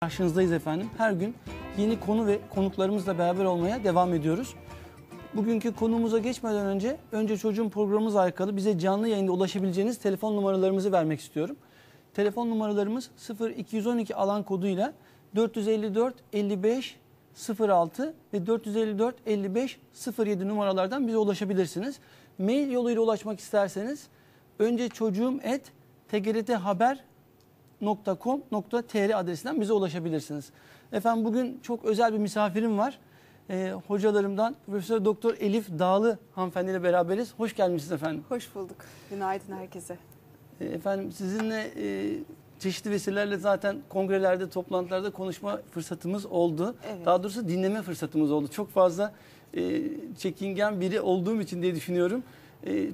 Karşınızdayız efendim. Her gün yeni konu ve konuklarımızla beraber olmaya devam ediyoruz. Bugünkü konuğumuza geçmeden önce çocuğun programımızla alakalı bize canlı yayında ulaşabileceğiniz telefon numaralarımızı vermek istiyorum. Telefon numaralarımız 0212 alan koduyla 454 55 06 ve 454 55 07 numaralardan bize ulaşabilirsiniz. Mail yoluyla ulaşmak isterseniz önce çocuğum@tgrthaber.com.tr adresinden bize ulaşabilirsiniz. Efendim bugün çok özel bir misafirim var. Hocalarımdan Profesör Doktor Elif Dağlı hanımefendiyle beraberiz. Hoş geldiniz efendim. Hoş bulduk. Günaydın herkese. Efendim sizinle çeşitli vesilelerle zaten kongrelerde, toplantılarda konuşma fırsatımız oldu. Evet. Daha doğrusu dinleme fırsatımız oldu. Çok fazla çekingen biri olduğum için diye düşünüyorum.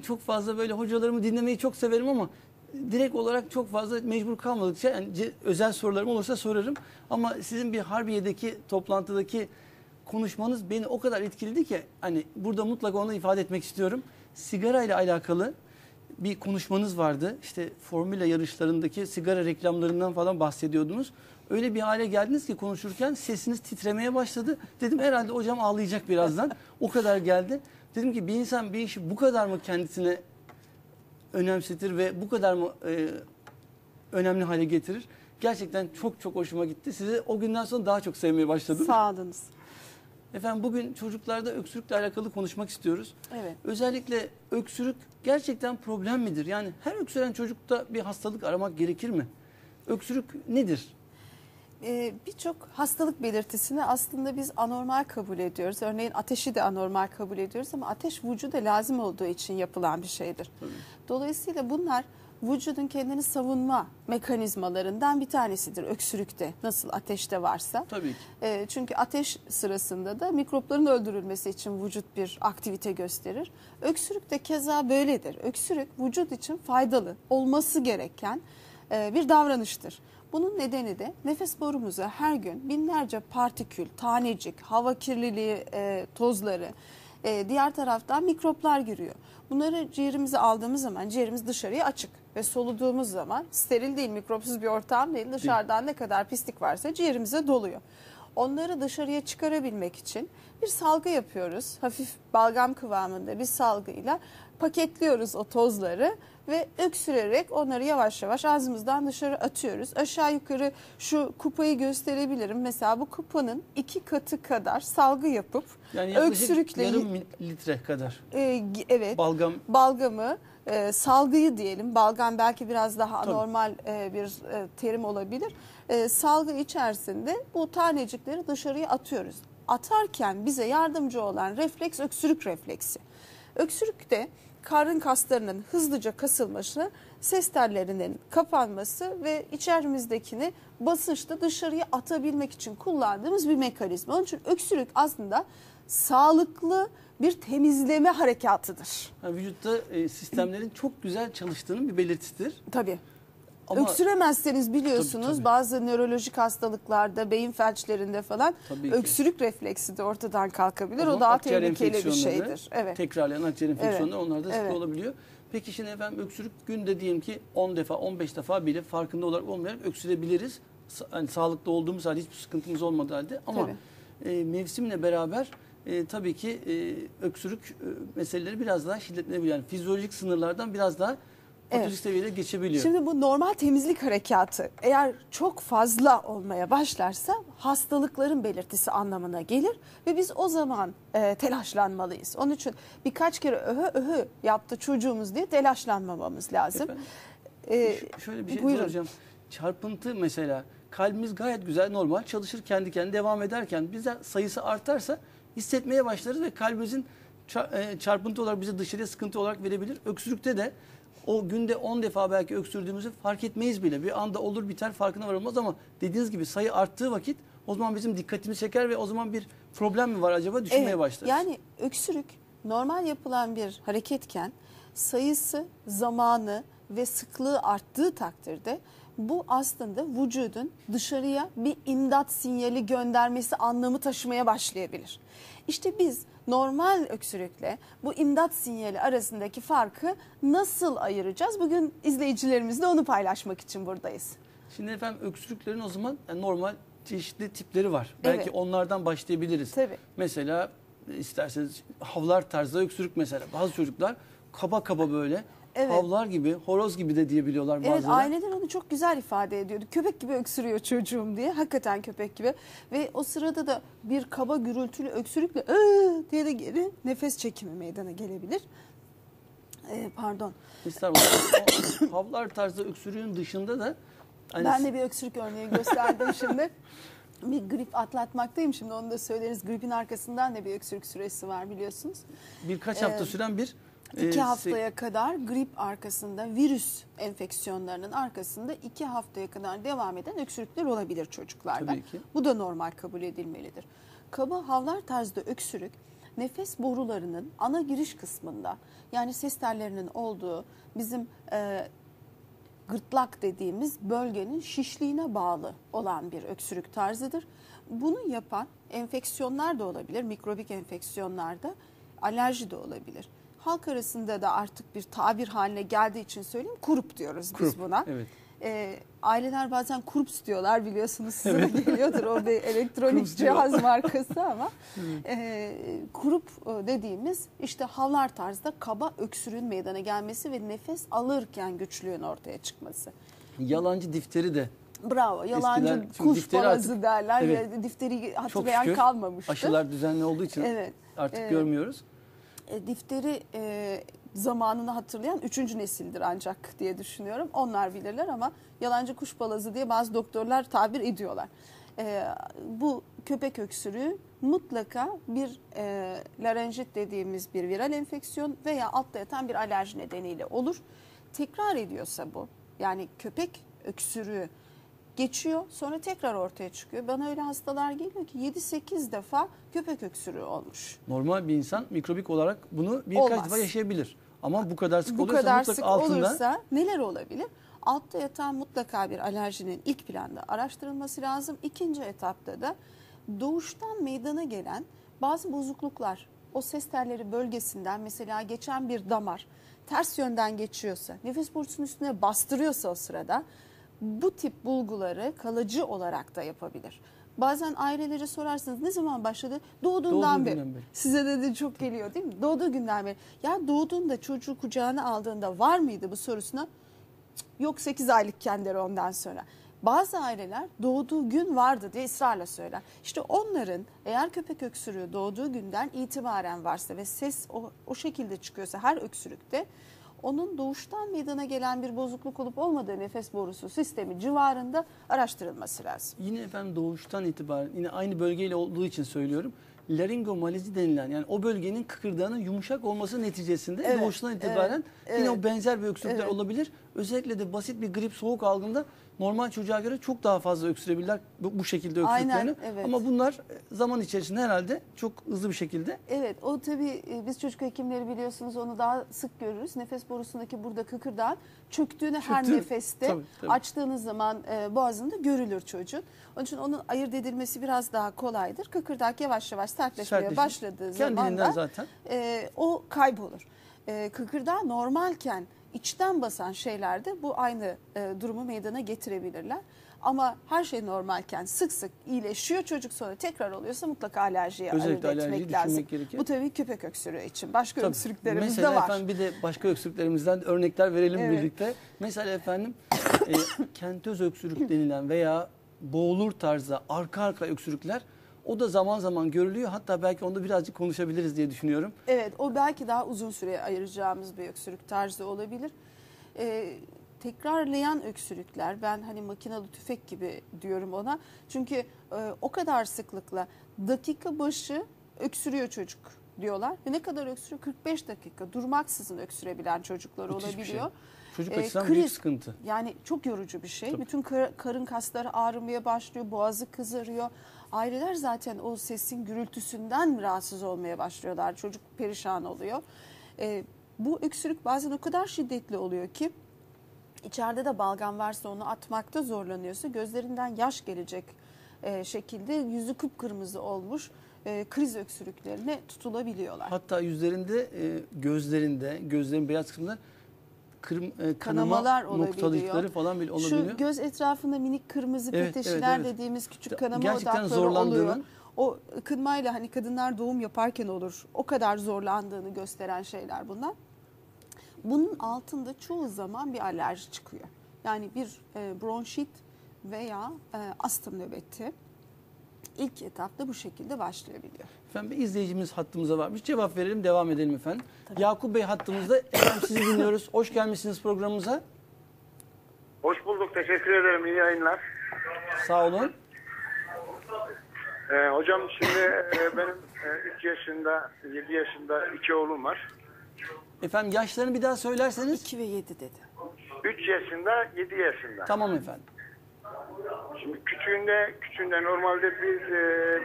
Çok fazla böyle hocalarımı dinlemeyi çok severim ama direkt olarak çok fazla mecbur kalmadıkça yani özel sorularım olursa sorarım. Ama sizin bir Harbiye'deki toplantıdaki konuşmanız beni o kadar etkiledi ki hani burada mutlaka onu ifade etmek istiyorum. Sigara ile alakalı bir konuşmanız vardı. İşte formüle yarışlarındaki sigara reklamlarından falan bahsediyordunuz. Öyle bir hale geldiniz ki konuşurken sesiniz titremeye başladı. Dedim herhalde hocam ağlayacak birazdan. O kadar geldi. Dedim ki bir insan bir işi bu kadar mı kendisine önemsetir ve bu kadar mı önemli hale getirir? Gerçekten çok çok hoşuma gitti. Sizi o günden sonra daha çok sevmeye başladım. Sağ olunuz. Efendim bugün çocuklarda öksürükle alakalı konuşmak istiyoruz. Evet. Özellikle öksürük gerçekten problem midir? Yani her öksüren çocukta bir hastalık aramak gerekir mi? Öksürük nedir? Birçok hastalık belirtisini aslında biz anormal kabul ediyoruz. Örneğin ateşi de anormal kabul ediyoruz ama ateş vücuda lazım olduğu için yapılan bir şeydir. Tabii. Dolayısıyla bunlar vücudun kendini savunma mekanizmalarından bir tanesidir öksürükte. Nasıl ateşte varsa. Tabii ki. Çünkü ateş sırasında da mikropların öldürülmesi için vücut bir aktivite gösterir. Öksürük de keza böyledir. Öksürük vücut için faydalı, olması gereken bir davranıştır. Bunun nedeni de nefes borumuza her gün binlerce partikül, tanecik, hava kirliliği, tozları, diğer taraftan mikroplar giriyor. Bunları ciğerimize aldığımız zaman ciğerimiz dışarıya açık ve soluduğumuz zaman steril değil, mikropsuz bir ortam değil, dışarıdan ne kadar pislik varsa ciğerimize doluyor. Onları dışarıya çıkarabilmek için bir salgı yapıyoruz. Hafif balgam kıvamında bir salgıyla paketliyoruz o tozları ve öksürerek onları yavaş yavaş ağzımızdan dışarı atıyoruz. Aşağı yukarı şu kupayı gösterebilirim. Mesela bu kupanın 2 katı kadar salgı yapıp Yani öksürükle yarım litre kadar. Evet. Balgamı, salgıyı diyelim. Balgam belki biraz daha anormal bir terim olabilir. Salgı içerisinde bu tanecikleri dışarıya atıyoruz. Atarken bize yardımcı olan refleks öksürük refleksi. Öksürükte karın kaslarının hızlıca kasılması, ses tellerinin kapanması ve içerimizdekini basınçla dışarıya atabilmek için kullandığımız bir mekanizma. Onun için öksürük aslında sağlıklı bir temizleme harekatıdır. Yani vücutta sistemlerin çok güzel çalıştığının bir belirtisidir. Tabii. Ama öksüremezseniz biliyorsunuz tabii. Bazı nörolojik hastalıklarda, beyin felçlerinde falan öksürük refleksi de ortadan kalkabilir. O daha tehlikeli bir şeydir. Evet. Tekrarlayan akciğer enfeksiyonları onlarda sık Evet. olabiliyor. Peki şimdi efendim öksürük günde diyelim ki 10 defa 15 defa bile farkında olarak olmayarak öksürebiliriz. Yani sağlıklı olduğumuz halde hiçbir sıkıntımız olmadığı halde ama mevsimle beraber tabii ki öksürük meseleleri biraz daha şiddetlenebiliyor. Yani fizyolojik sınırlardan biraz daha patolojik seviyede geçebiliyor. Şimdi bu normal temizlik harekatı eğer çok fazla olmaya başlarsa hastalıkların belirtisi anlamına gelir ve biz o zaman telaşlanmalıyız. Onun için birkaç kere öhö yaptı çocuğumuz diye telaşlanmamamız lazım. Şöyle bir şey buyurun. hocam. Çarpıntı mesela kalbimiz gayet güzel normal çalışır kendi kendine devam ederken bize sayısı artarsa hissetmeye başlarız ve kalbimizin çarpıntı olarak bize dışarıya sıkıntı olarak verebilir. Öksürükte de o günde 10 defa belki öksürdüğümüzü fark etmeyiz bile. Bir anda olur biter farkına varılmaz ama dediğiniz gibi sayı arttığı vakit o zaman bizim dikkatimizi çeker ve o zaman bir problem mi var acaba düşünmeye başlarız. Yani öksürük normal yapılan bir hareketken sayısı, zamanı ve sıklığı arttığı takdirde bu aslında vücudun dışarıya bir imdat sinyali göndermesi anlamı taşımaya başlayabilir. İşte biz normal öksürükle bu imdat sinyali arasındaki farkı nasıl ayıracağız? Bugün izleyicilerimizle onu paylaşmak için buradayız. Şimdi efendim öksürüklerin o zaman yani normal çeşitli tipleri var. Belki Evet. onlardan başlayabiliriz. Tabii. Mesela isterseniz havlar tarzda öksürük mesela. Bazı çocuklar kaba kaba böyle Evet. havlar gibi, horoz gibi de diyebiliyorlar bazıları. Evet, aileler onu çok güzel ifade ediyordu. Köpek gibi öksürüyor çocuğum diye. Hakikaten köpek gibi. Ve o sırada da bir kaba gürültülü öksürükle diye de geri nefes çekimi meydana gelebilir. Pardon. Estağfurullah. O havlar tarzda öksürüğün dışında da hani Ben de bir öksürük örneği gösterdim şimdi. Bir grip atlatmaktayım şimdi, onu da söyleriz. Gripin arkasından da bir öksürük süresi var biliyorsunuz. birkaç hafta süren bir 2 haftaya kadar grip arkasında, virüs enfeksiyonlarının arkasında 2 haftaya kadar devam eden öksürükler olabilir çocuklarda. Tabii ki. Bu da normal kabul edilmelidir. Kaba havlar tarzda öksürük nefes borularının ana giriş kısmında, yani ses tellerinin olduğu bizim gırtlak dediğimiz bölgenin şişliğine bağlı olan bir öksürük tarzıdır. Bunu yapan enfeksiyonlar da olabilir, mikrobik enfeksiyonlarda, alerji de olabilir. Halk arasında da artık bir tabir haline geldiği için söyleyeyim, kurup diyoruz biz Kurup, buna. evet. Aileler bazen kurups diyorlar, biliyorsunuz size de geliyordur, o bir elektronik Kurups diyor. cihaz markası ama kurup dediğimiz işte havlar tarzda kaba öksürüğün meydana gelmesi ve nefes alırken güçlüğün ortaya çıkması. Yalancı difteri de Bravo, yalancı Eskiden, çünkü kuş difteri palazı artık- derler. Evet. Ya, difteri çok hatırlayan şükür kalmamıştı. aşılar düzenli olduğu için Evet. artık görmüyoruz. Difteri zamanını hatırlayan 3. nesildir ancak diye düşünüyorum. Onlar bilirler ama yalancı kuş palazı diye bazı doktorlar tabir ediyorlar. Bu köpek öksürüğü mutlaka bir larenjit dediğimiz bir viral enfeksiyon veya altta yatan bir alerji nedeniyle olur. Tekrar ediyorsa bu, yani köpek öksürüğü geçiyor, sonra tekrar ortaya çıkıyor. Bana öyle hastalar geliyor ki 7-8 defa köpek öksürüğü olmuş. Normal bir insan mikrobik olarak bunu birkaç Olmaz. defa yaşayabilir. Ama bu kadar sık Bu oluyorsa kadar mutlaka sık altında olursa neler olabilir? Altta yatan mutlaka bir alerjinin ilk planda araştırılması lazım. İkinci etapta da doğuştan meydana gelen bazı bozukluklar, o ses telleri bölgesinden mesela geçen bir damar ters yönden geçiyorsa, nefes borusunun üstüne bastırıyorsa o sırada, bu tip bulguları kalıcı olarak da yapabilir. Bazen ailelere sorarsınız, ne zaman başladı? Doğduğundan Doğduğu beri. günden beri. Size de çok geliyor değil mi? Doğduğu günden beri. Ya doğduğunda, çocuğu kucağına aldığında var mıydı bu sorusuna? Cık, yok, 8 aylıkken der ondan sonra. Bazı aileler doğduğu gün vardı diye ısrarla söyler. İşte onların eğer köpek öksürüğü doğduğu günden itibaren varsa ve ses o şekilde çıkıyorsa her öksürükte, onun doğuştan meydana gelen bir bozukluk olup olmadığı nefes borusu sistemi civarında araştırılması lazım. yine efendim doğuştan itibaren yine aynı bölgeyle olduğu için söylüyorum. Laringomalazi denilen, yani o bölgenin kıkırdağının yumuşak olması neticesinde Evet, doğuştan itibaren evet, yine evet. o benzer bir öksürükler Evet. olabilir. Özellikle de basit bir grip, soğuk algında normal çocuğa göre çok daha fazla öksürebilirler bu şekilde öksürüklerini. Aynen, evet. Ama bunlar zaman içerisinde herhalde çok hızlı bir şekilde Evet, o tabii biz çocuk hekimleri biliyorsunuz onu daha sık görürüz. Nefes borusundaki burada kıkırdağın çöktüğünü her Çöktü. nefeste Tabii. açtığınız zaman boğazında görülür çocuğun. Onun için onun ayırt edilmesi biraz daha kolaydır. Kıkırdak yavaş yavaş sertleşmeye Sertleşir. başladığı zaman Kendiliğinden da zaten. o kaybolur. Kıkırdağı normalken içten basan şeylerde bu aynı durumu meydana getirebilirler. Ama her şey normalken sık sık iyileşiyor çocuk, sonra tekrar oluyorsa mutlaka alerjiye Özellikle ayırt alerjiyi etmek lazım. düşünmek gerekir. Bu tabii köpek öksürüğü için. Başka Tabii. öksürüklerimiz Mesela de var. efendim bir de başka öksürüklerimizden örnekler verelim Evet. birlikte. Mesela efendim kentöz öksürük denilen veya boğulur tarzda arka arka öksürükler, o da zaman zaman görülüyor. Hatta belki onda birazcık konuşabiliriz diye düşünüyorum. Evet, o belki daha uzun süre ayıracağımız bir öksürük tarzı olabilir. Tekrarlayan öksürükler, ben hani makinalı tüfek gibi diyorum ona. Çünkü o kadar sıklıkla dakika başı öksürüyor çocuk diyorlar. Ve ne kadar öksürüyor? 45 dakika durmaksızın öksürebilen çocuklar Müthiş bir olabiliyor. şey. Çocuk açısından kriz, büyük sıkıntı. Yani çok yorucu bir şey. Tabii. Bütün karın kasları ağrımaya başlıyor, boğazı kızarıyor. Aileler zaten o sesin gürültüsünden rahatsız olmaya başlıyorlar. Çocuk perişan oluyor. Bu öksürük bazen o kadar şiddetli oluyor ki içeride de balgam varsa onu atmakta zorlanıyorsa gözlerinden yaş gelecek şekilde yüzü kıpkırmızı olmuş kriz öksürüklerine tutulabiliyorlar. Hatta yüzlerinde, gözlerin beyaz kısmında kanama kanamalar noktalıkları olabiliyor. falan bile olabiliyor. Şu göz etrafında minik kırmızı Evet, peteşler evet. dediğimiz küçük kanama Gerçekten odakları oluyor. zorlandığını. O ıkınmayla hani kadınlar doğum yaparken olur. O kadar zorlandığını gösteren şeyler bunlar. Bunun altında çoğu zaman bir alerji çıkıyor. Yani bir bronşit veya astım nöbeti ilk etapta bu şekilde başlayabiliyor. Efendim bir izleyicimiz hattımıza varmış. Cevap verelim, devam edelim efendim. Tabii. Yakup Bey hattımızda. Efendim sizi dinliyoruz. Hoş gelmişsiniz programımıza. Hoş bulduk. Teşekkür ederim. İyi yayınlar. Sağ olun. Hocam şimdi benim 3 yaşında, 7 yaşında 2 oğlum var. Efendim yaşlarını bir daha söylerseniz. 2 ve 7 dedi. 3 yaşında, 7 yaşında. Tamam efendim. Şimdi küçüğünde normalde biz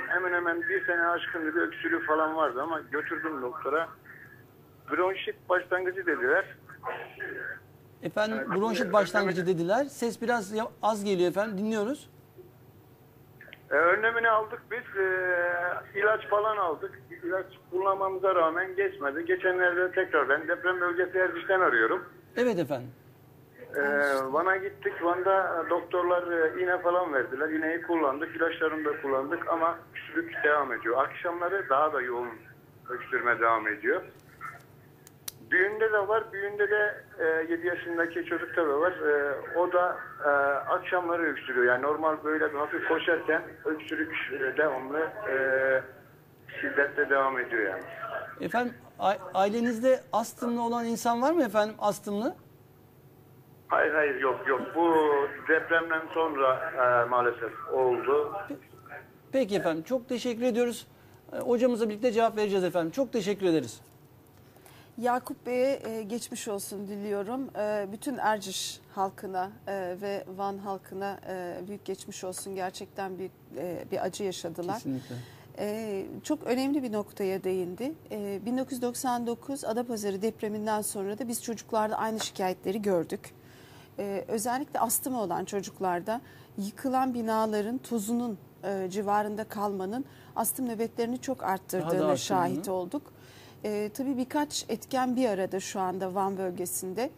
hemen hemen bir sene aşkın bir öksürüğü falan vardı ama götürdüm doktora. Bronşit başlangıcı dediler. Efendim bronşit başlangıcı dediler. Ses biraz az geliyor efendim. Dinliyoruz. Önlemini aldık biz. İlaç falan aldık. İlaç kullanmamıza rağmen geçmedi. Geçenlerde tekrar ben deprem bölgesi Erciş'ten arıyorum. Evet efendim. Van'a gittik. Van'da doktorlar iğne falan verdiler. İğneyi kullandık. İlaçlarını da kullandık ama öksürük devam ediyor. Akşamları daha da yoğun öksürme devam ediyor. Büyüğünde de var. Büyüğünde de 7 yaşındaki çocukta da var. O da akşamları öksürüyor. Yani normal böyle bir hafif koşarken öksürük devamlı şiddetle devam ediyor yani. Efendim ailenizde astımlı olan insan var mı efendim, astımlı? Hayır yok. Bu depremden sonra maalesef oldu. Peki efendim, çok teşekkür ediyoruz. Hocamızla birlikte cevap vereceğiz efendim. Çok teşekkür ederiz. Yakup Bey'e geçmiş olsun diliyorum. Bütün Erciş halkına ve Van halkına büyük geçmiş olsun. Gerçekten büyük bir acı yaşadılar. Kesinlikle. Çok önemli bir noktaya değindi. 1999 Adapazarı depreminden sonra da biz çocuklarda aynı şikayetleri gördük. Özellikle astımı olan çocuklarda yıkılan binaların tozunun civarında kalmanın astım nöbetlerini çok arttırdığına şahit olduk. Tabii birkaç etken bir arada şu anda Van bölgesinde.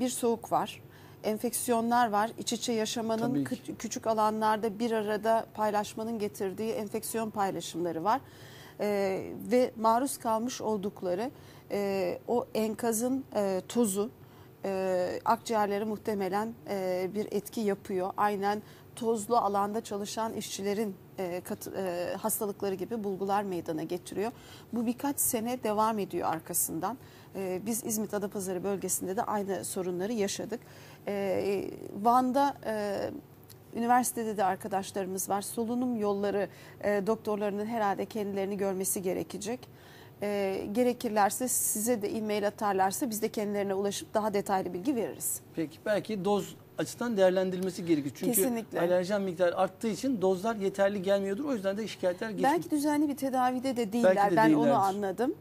Bir soğuk var, enfeksiyonlar var, iç içe yaşamanın küçük alanlarda bir arada paylaşmanın getirdiği enfeksiyon paylaşımları var. Ve maruz kalmış oldukları o enkazın tozu akciğerlere muhtemelen bir etki yapıyor. Aynen tozlu alanda çalışan işçilerin hastalıkları gibi bulgular meydana getiriyor. Bu birkaç sene devam ediyor arkasından. Biz İzmit Adapazarı bölgesinde de aynı sorunları yaşadık. Van'da üniversitede de arkadaşlarımız var. Solunum yolları doktorlarının herhalde kendilerini görmesi gerekecek. Gerekirlerse size de e-mail atarlarsa biz de kendilerine ulaşıp daha detaylı bilgi veririz. Peki, belki doz açısından değerlendirilmesi gerekir. Çünkü kesinlikle alerjen miktarı arttığı için dozlar yeterli gelmiyordur. O yüzden de şikayetler geçiyor. Belki düzenli bir tedavide de değiller. Ben onu anladım.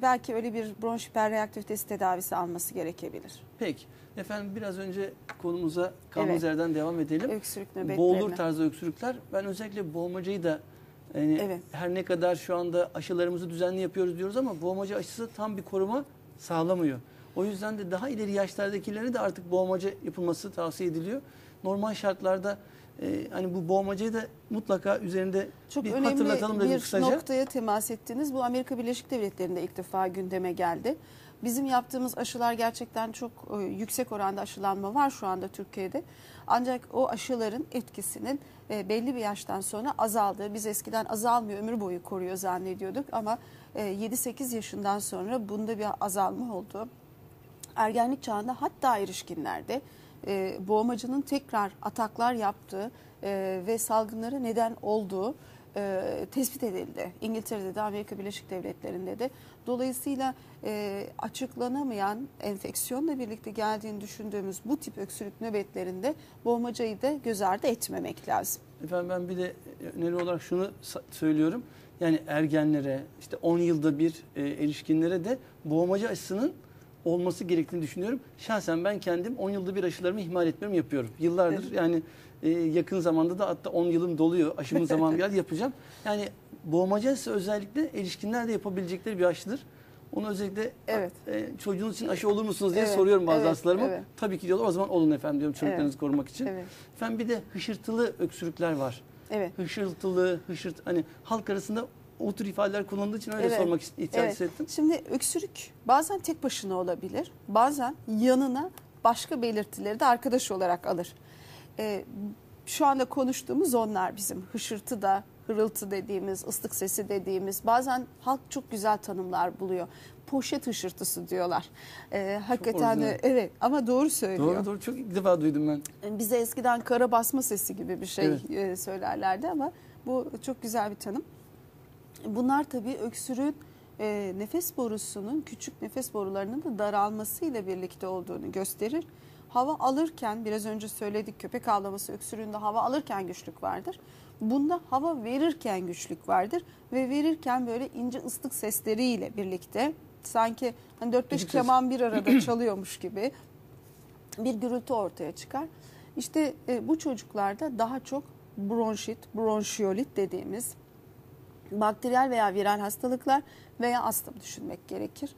Belki öyle bir bronş hiperreaktivitesi tedavisi alması gerekebilir. Peki. Efendim biraz önce konumuza kaldığımız yerden devam edelim. Öksürük nöbetlerine. Boğulur tarzı öksürükler. Ben özellikle boğmacayı da her ne kadar şu anda aşılarımızı düzenli yapıyoruz diyoruz ama boğmaca aşısı tam bir koruma sağlamıyor. O yüzden de daha ileri yaşlardakilere de artık boğmaca yapılması tavsiye ediliyor. Normal şartlarda hani bu boğmacayı da mutlaka üzerinde çok bir önemli hatırlatalım da kısaca. Bir noktaya temas ettiniz. Bu Amerika Birleşik Devletleri'nde ilk defa gündeme geldi. Bizim yaptığımız aşılar gerçekten çok yüksek oranda aşılanma var şu anda Türkiye'de. Ancak o aşıların etkisinin belli bir yaştan sonra azaldığı, biz eskiden azalmıyor, ömür boyu koruyor zannediyorduk ama 7-8 yaşından sonra bunda bir azalma oldu. Ergenlik çağında hatta erişkinlerde boğmacının tekrar ataklar yaptığı ve salgınlara neden olduğu tespit edildi. İngiltere'de de Amerika Birleşik Devletleri'nde de. Dolayısıyla açıklanamayan enfeksiyonla birlikte geldiğini düşündüğümüz bu tip öksürük nöbetlerinde boğmacayı da göz ardı etmemek lazım. Efendim ben bir de öneri olarak şunu söylüyorum. Yani ergenlere, işte 10 yılda bir erişkinlere de boğmaca aşısının olması gerektiğini düşünüyorum. Şahsen ben kendim 10 yılda bir aşılarımı ihmal etmiyorum, yapıyorum. Yıllardır yani yakın zamanda da hatta 10 yılım doluyor. Aşımın zamanı geldi, yapacağım. Yani boğmaca aşısı özellikle erişkinler de yapabilecekleri bir aşıdır. Onu özellikle Evet. çocuğunuz için aşı olur musunuz diye Evet, soruyorum bazı evet, hastalarıma. evet. Tabii ki diyorlar. O zaman olun efendim diyorum çocuklarınızı korumak için. Evet. Efendim bir de hışırtılı öksürükler var. Evet. Hışırtılı, hani halk arasında o tür ifadeler kullanıldığı için öyle Evet. sormak ihtiyaç hissettim. Şimdi öksürük bazen tek başına olabilir. Bazen yanına başka belirtileri de arkadaş olarak alır. Şu anda konuştuğumuz onlar bizim. Hışırtı da, hırıltı dediğimiz, ıslık sesi dediğimiz. Bazen halk çok güzel tanımlar buluyor. Poşet hışırtısı diyorlar. Hakikaten orijinal. evet, ama doğru söylüyor. Doğru doğru, çok ilk defa duydum ben. Bize eskiden kara basma sesi gibi bir şey Evet. söylerlerdi ama bu çok güzel bir tanım. Bunlar tabii öksürüğün nefes borusunun, küçük nefes borularının da daralmasıyla birlikte olduğunu gösterir. Hava alırken, biraz önce söyledik, köpek ağlaması öksürüğünde hava alırken güçlük vardır. Bunda hava verirken güçlük vardır ve verirken böyle ince ıslık sesleriyle birlikte sanki hani 4-5 Müzik keman bir arada çalıyormuş gibi bir gürültü ortaya çıkar. İşte bu çocuklarda daha çok bronşit, bronşiyolit dediğimiz bakteriyel veya viral hastalıklar veya astım düşünmek gerekir.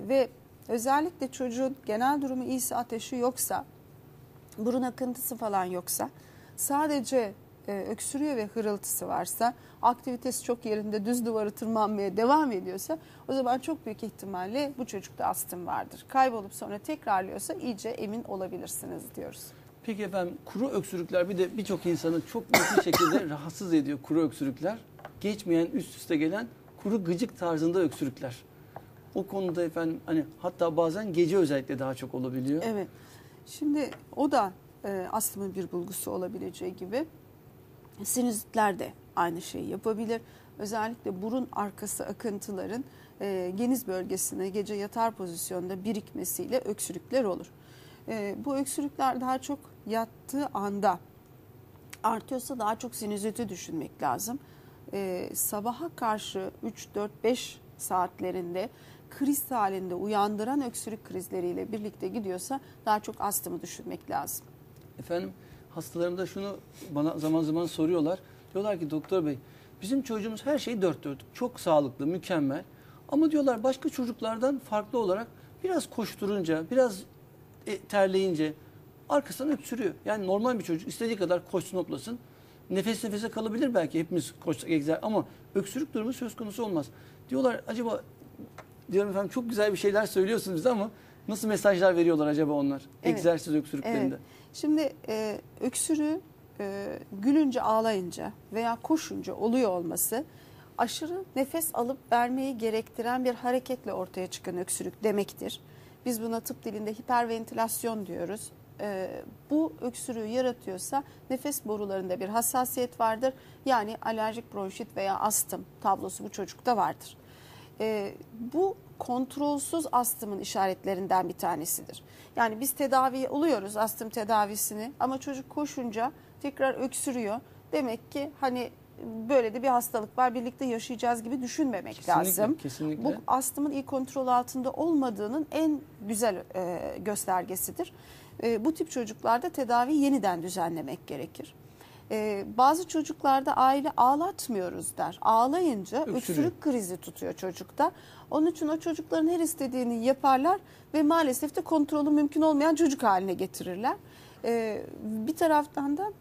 Ve özellikle çocuğun genel durumu iyiyse, ateşi yoksa, burun akıntısı falan yoksa, sadece öksürüyor ve hırıltısı varsa, aktivitesi çok yerinde, düz duvarı tırmanmaya devam ediyorsa, o zaman çok büyük ihtimalle bu çocukta astım vardır. Kaybolup sonra tekrarlıyorsa iyice emin olabilirsiniz diyoruz. Peki efendim, kuru öksürükler bir de birçok insanı çok büyük bir şekilde rahatsız ediyor kuru öksürükler. Geçmeyen, üst üste gelen kuru gıcık tarzında öksürükler. O konuda efendim hani hatta bazen gece özellikle daha çok olabiliyor. Evet. Şimdi o da astımın bir bulgusu olabileceği gibi sinüzitler de aynı şeyi yapabilir. Özellikle burun arkası akıntıların geniz bölgesine gece yatar pozisyonda birikmesiyle öksürükler olur. Bu öksürükler daha çok yattığı anda artıyorsa daha çok sinüziti düşünmek lazım. Sabaha karşı 3-4-5 saatlerinde kriz halinde uyandıran öksürük krizleriyle birlikte gidiyorsa daha çok astımı düşünmek lazım. Efendim hastalarım da şunu bana zaman zaman soruyorlar. Diyorlar ki doktor bey, bizim çocuğumuz her şey dört dörtlük. Çok sağlıklı, mükemmel. Ama diyorlar başka çocuklardan farklı olarak biraz koşturunca, biraz terleyince arkasından öksürüyor. Yani normal bir çocuk istediği kadar koşsun hoplasın. Nefes nefese kalabilir belki, hepimiz koşsak egzer, ama öksürük durumu söz konusu olmaz. Diyorlar acaba, diyorum efendim çok güzel bir şeyler söylüyorsunuz bize ama nasıl mesajlar veriyorlar acaba onlar? Evet. Egzersiz öksürüklerinde. Evet. Şimdi öksürüğü gülünce, ağlayınca veya koşunca oluyor olması aşırı nefes alıp vermeyi gerektiren bir hareketle ortaya çıkan öksürük demektir. Biz buna tıp dilinde hiperventilasyon diyoruz. Bu öksürüğü yaratıyorsa nefes borularında bir hassasiyet vardır. Yani alerjik bronşit veya astım tablosu bu çocukta vardır. Bu kontrolsüz astımın işaretlerinden bir tanesidir. Yani biz tedavi oluyoruz, astım tedavisini, ama çocuk koşunca tekrar öksürüyor. Demek ki hani böyle de bir hastalık var, birlikte yaşayacağız gibi düşünmemek Kesinlikle, lazım. kesinlikle. Bu astımın iyi kontrol altında olmadığının en güzel göstergesidir. Bu tip çocuklarda tedavi yeniden düzenlemek gerekir. Bazı çocuklarda aile ağlatmıyoruz der. Ağlayınca öksürük krizi tutuyor çocukta. Onun için o çocukların her istediğini yaparlar ve maalesef de kontrolü mümkün olmayan çocuk haline getirirler. Bir taraftan da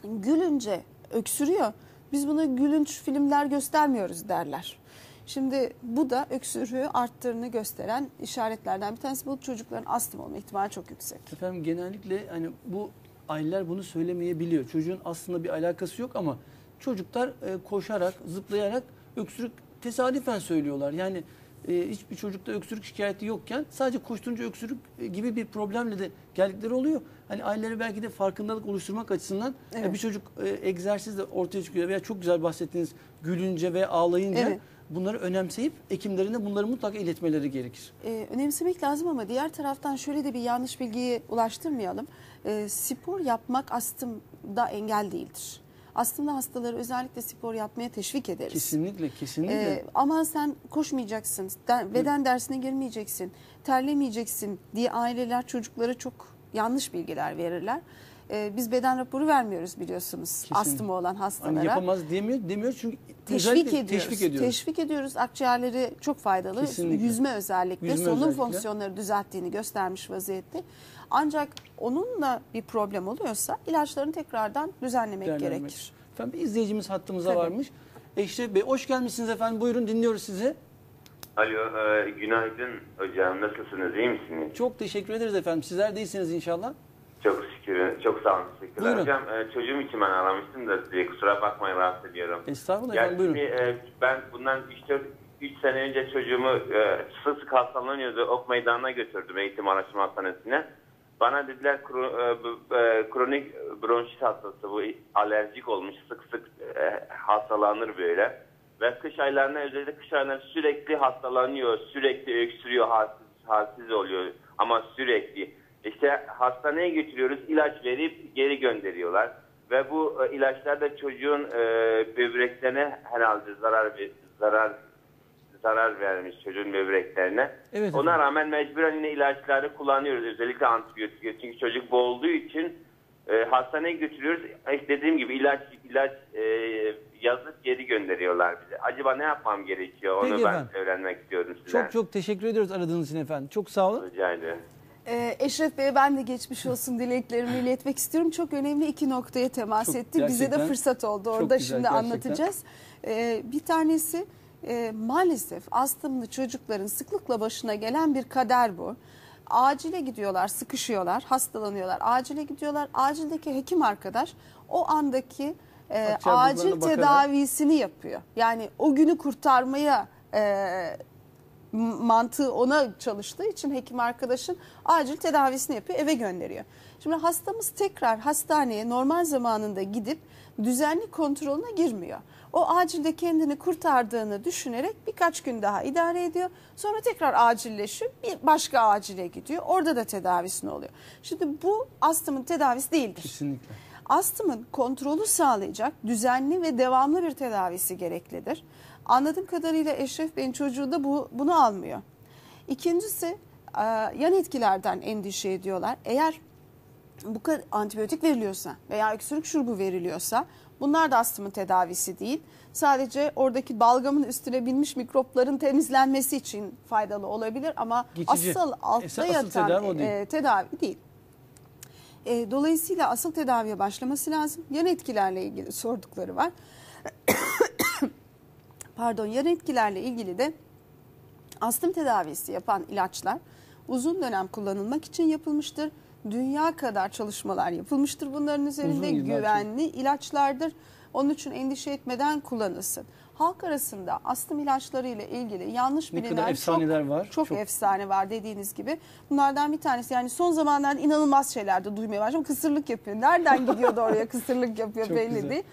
gülünce öksürüyor. Biz buna gülünç filmler göstermiyoruz derler. Şimdi bu da öksürüğü arttığını gösteren işaretlerden bir tanesi. Bu çocukların astım olma ihtimali çok yüksek. Efendim genellikle hani bu aileler bunu söylemeyebiliyor. Çocuğun aslında bir alakası yok ama çocuklar koşarak, zıplayarak öksürük tesadüfen söylüyorlar. Yani hiçbir çocukta öksürük şikayeti yokken sadece koşturunca öksürük gibi bir problemle de geldikleri oluyor. Hani ailelere belki de farkındalık oluşturmak açısından Evet. bir çocuk egzersizle ortaya çıkıyor veya çok güzel bahsettiğiniz gülünce ve ağlayınca Evet. bunları önemseyip hekimlerine bunları mutlaka iletmeleri gerekir. Önemsemek lazım ama diğer taraftan şöyle de bir yanlış bilgiyi ulaştırmayalım. Spor yapmak astımda engel değildir. Astımlı hastaları özellikle spor yapmaya teşvik ederiz. Kesinlikle, kesinlikle. Aman sen koşmayacaksın, beden dersine girmeyeceksin, terlemeyeceksin diye aileler çocuklara çok yanlış bilgiler verirler. Biz beden raporu vermiyoruz biliyorsunuz Kesinlikle. astımı olan hastalara. Hani yapamaz demiyor çünkü teşvik Özellikle ediyoruz. Teşvik ediyoruz. Akciğerleri çok faydalı. Kesinlikle. Yüzme özellikle Yüzme solunum özellikle. fonksiyonları düzelttiğini göstermiş vaziyette. Ancak onunla bir problem oluyorsa ilaçlarını tekrardan düzenlemek gerekir. Efendim bir izleyicimiz hattımıza Tabii. varmış. Eşref Bey hoş gelmişsiniz efendim. Buyurun dinliyoruz sizi. Alo, günaydın hocam. Nasılsınız? İyi misiniz? Çok teşekkür ederiz efendim. Sizler de iyisiniz inşallah. Çok şükür. Çok sağ olun. Teşekkürler. Buyurun. Hocam çocuğum için ben aramıştım da size kusura bakmayın rahatsız ediyorum. Estağfurullah Yani efendim buyurun. ben bundan 3 sene önce çocuğumu sık sık hastalanıyordu. Ok Meydanı'na götürdüm eğitim araştırma hastanesine. Bana dediler kronik bronşit hastası bu alerjik olmuş sık sık hastalanır böyle. Ve kış aylarında özellikle kış aylarında sürekli hastalanıyor, sürekli öksürüyor, halsiz oluyor ama sürekli. İşte hastaneye götürüyoruz, ilaç verip geri gönderiyorlar. Ve bu ilaçlar da çocuğun böbreklerine herhalde zarar vermiş çocuğun böbreklerine. Evet, Ona efendim. rağmen mecburen yine ilaçları kullanıyoruz. Özellikle antibiyotik. Çünkü çocuk boğulduğu için hastaneye götürüyoruz. Dediğim gibi ilaç yazıp geri gönderiyorlar bize. Acaba ne yapmam gerekiyor? Onu Peki ben efendim. öğrenmek istiyorum sizden. Çok çok teşekkür ediyoruz aradığınız için efendim. Çok sağ olun. Rica ederim. Eşref Bey'e ben de geçmiş olsun dileklerimi iletmek istiyorum. Çok önemli 2 noktaya temas Çok etti. Bize de gerçekten fırsat oldu. çok Orada güzel, şimdi gerçekten. anlatacağız. Bir tanesi maalesef astımlı çocukların sıklıkla başına gelen bir kader bu. Acile gidiyorlar, sıkışıyorlar, hastalanıyorlar. Acile gidiyorlar. Acildeki hekim arkadaş o andaki Akciğer acil bakarak tedavisini yapıyor. Yani o günü kurtarmaya mantığı ona çalıştığı için hekim arkadaşın acil tedavisini yapıyor, eve gönderiyor. Şimdi hastamız tekrar hastaneye normal zamanında gidip düzenli kontrolüne girmiyor. O acilde kendini kurtardığını düşünerek birkaç gün daha idare ediyor. Sonra tekrar acilleşiyor, bir başka acile gidiyor. Orada da tedavisini oluyor. Şimdi bu astımın tedavisi değildir. Kesinlikle. Astımın kontrolü sağlayacak düzenli ve devamlı bir tedavisi gereklidir. Anladığım kadarıyla Eşref Bey'in çocuğu da bunu almıyor. İkincisi yan etkilerden endişe ediyorlar. Eğer bu kadar antibiyotik veriliyorsa veya öksürük şurubu veriliyorsa bunlar da astımın tedavisi değil. Sadece oradaki balgamın üstüne binmiş mikropların temizlenmesi için faydalı olabilir ama Geçici. asıl altta Asıl yatan tedavi o değil. tedavi değil. Dolayısıyla asıl tedaviye başlaması lazım. Yan etkilerle ilgili sordukları var. Pardon, yan etkilerle ilgili de astım tedavisi yapan ilaçlar uzun dönem kullanılmak için yapılmıştır. Dünya kadar çalışmalar yapılmıştır bunların üzerinde. Uzun yıllar Güvenli ilaçlardır. Onun için endişe etmeden kullanılsın. Halk arasında astım ilaçları ile ilgili yanlış Ne kadar bilinen efsaneler var. çok efsane var dediğiniz gibi. Bunlardan bir tanesi, yani son zamanlarda inanılmaz şeyler de duymaya başladım. Kısırlık yapıyor. Nereden gidiyordu oraya kısırlık yapıyor Çok belli güzel. değil.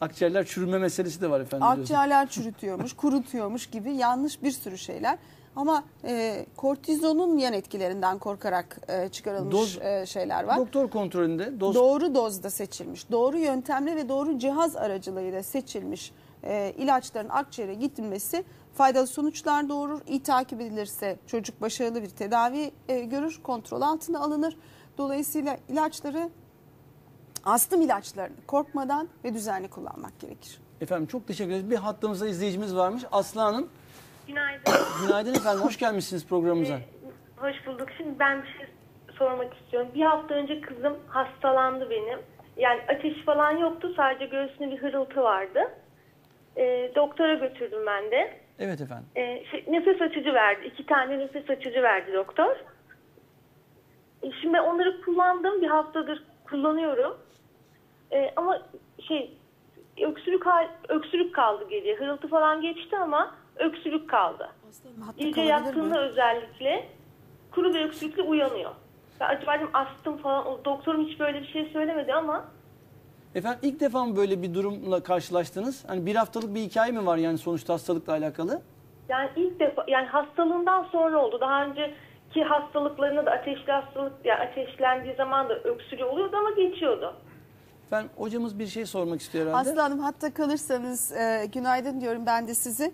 Akciğerler çürüme meselesi de var efendim. biliyorsunuz. Akciğerler çürütüyormuş, kurutuyormuş gibi yanlış bir sürü şeyler. Ama kortizonun yan etkilerinden korkarak çıkarılmış şeyler var. Doktor kontrolünde Doğru dozda seçilmiş, doğru yöntemle ve doğru cihaz aracılığıyla seçilmiş ilaçların akciğere gitmesi faydalı sonuçlar doğurur. İyi takip edilirse çocuk başarılı bir tedavi görür, kontrol altına alınır. Dolayısıyla astım ilaçlarını korkmadan ve düzenli kullanmak gerekir. Efendim çok teşekkür ederiz. Bir hattımızda izleyicimiz varmış. Aslı Hanım. Günaydın. Günaydın efendim. Hoş gelmişsiniz programımıza. Hoş bulduk. Şimdi ben bir şey sormak istiyorum. Bir hafta önce kızım hastalandı benim. Yani ateş falan yoktu. Sadece göğsünde bir hırıltı vardı. Doktora götürdüm ben de. Evet efendim. Nefes açıcı verdi. 2 tane nefes açıcı verdi doktor. Şimdi onları kullandım. Bir haftadır kullanıyorum. Ama öksürük kaldı geriye. Hırıltı falan geçti ama öksürük kaldı. İyice yattığında özellikle kuru bir öksürükle uyanıyor. Ya acaba dedim astım falan, doktorum hiç böyle bir şey söylemedi ama. Efendim ilk defa mı böyle bir durumla karşılaştınız? Hani bir haftalık bir hikaye mi var yani sonuçta hastalıkla alakalı? Yani ilk defa, yani hastalığından sonra oldu. Daha önceki hastalıklarına da ateşlendiği zaman da öksürüğü oluyordu ama geçiyordu. Efendim hocamız bir şey sormak istiyor herhalde. Aslı Hanım, hatta kalırsanız günaydın diyorum ben de sizi.